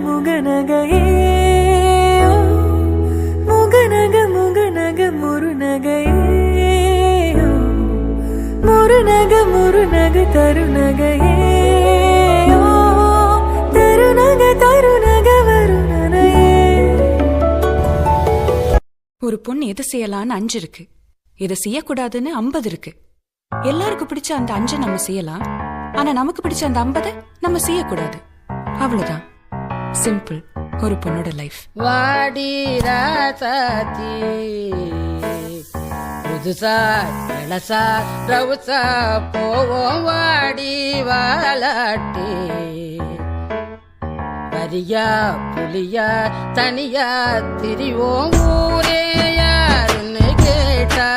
முகநகையே முகநக முகநக முருநகையே முருநக தருநகையே தருநக வருணனையே. ஒரு பொண்ணு எது செய்யலான்னு 5 இருக்கு, எதை செய்யக்கூடாதுன்னு 50 இருக்கு. எல்லாருக்கும் பிடிச்ச அந்த 5 நம்ம செய்யலாம், ஆனா நமக்கு பிடிச்ச அந்த 50 நம்ம செய்யக்கூடாது. அவ்வளவுதான், சிம்பிள் ஒரு பொண்ணோட லைஃப். வாடி ராசாத்தி புதுசா இளசா ரவுசா போவோம் வாடி வாலாட்டி. வரியா புலியா தனியா திரிவோம் ஊரே யாருன்னு கேட்டா.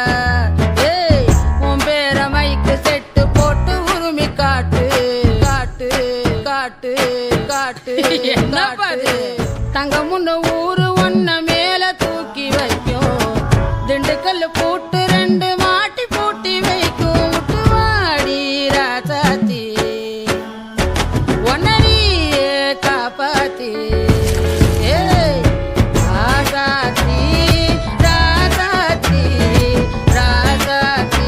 ஏய் உன் பேர மைக்கு செட்டு போட்டு உரிமை காட்டு காட்டு காட்டு காட்டு என்ன பாரு. தங்க முன்ன ஊரு ஒன்ன மேல தூக்கி வைக்கும், திண்டுக்கல் போட்டு 2 மாட்டி பூட்டி வைக்கும். விட்டு வாடி ராசாத்தி ஒன்னரியே காப்பாத்தி. ஏய் ராசாத்தி ராசாத்தி ராசாத்தி.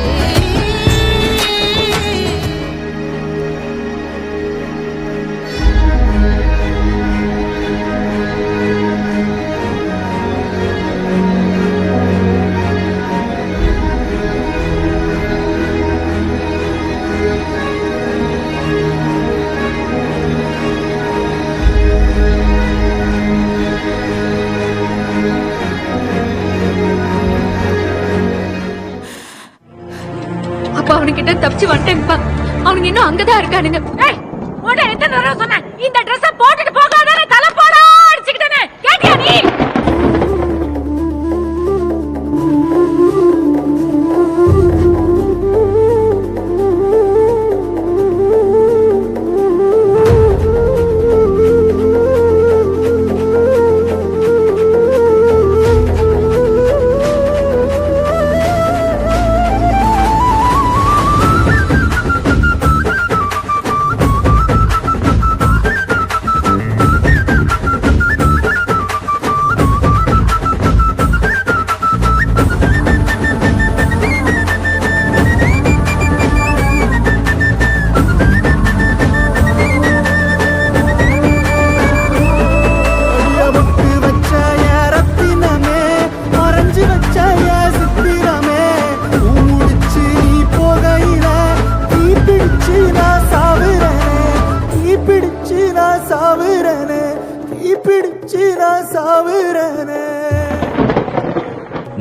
அப்ப அவனுக்கிட்ட தப்பிச்சு வந்துட்டேன்ப்பா. அவனுங்க இன்னும் அங்கதான் இருக்கானுங்க. எத்தனை தடவை சொன்னேன் இந்த ட்ரெஸ் போட்டுட்டு போகாத, தலை போடா அடிச்சுக்கிட்டேன்னு கேட்டியா நீ?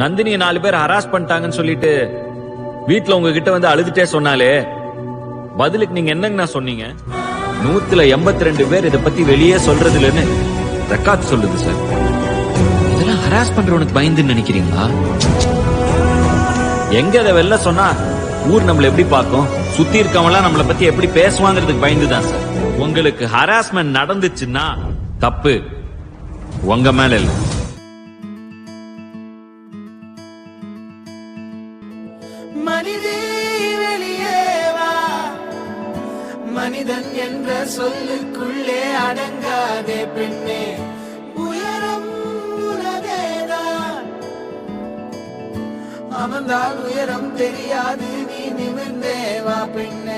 நந்தினிய 4 பேர் ஹராஸ் பண்ணிட்டாங்கன்னு சொல்லிட்டு வீட்டுல உங்ககிட்ட வந்து அழுதுட்டே சொன்னாலே பதிலுக்கு நீங்க என்னங்கண்ணா சொன்னீங்க? 182 பேர் இத பத்தி வெளியே சொல்றது இல்லன்னு ரெக்கார்ட் சொல்லுது சார். இதெல்லாம் ஹராஸ் பண்றவனுக்கு பயந்துன்னு நினைக்கிறீங்களா? எங்க இதை வெளில சொன்னா ஊர் நம்மள எப்படி பார்க்கும், சுத்தி இருக்கவங்க நம்மள பத்தி எப்படி பேசுவாங்கிறதுக்கு பயந்துதான் சார். உங்களுக்கு ஹராஸ்மெண்ட் நடந்துச்சுன்னா தப்பு உங்க மேல இல்ல. மனிதே வெளியே வா, மனிதன் என்ற சொல்லுக்குள்ளே அடங்காதே பெண்ணே. உயரம் உனதேதான், அமர்ந்தால் உயரம் தெரியாது, நீ நிமிர்ந்தே வா பெண்ணே.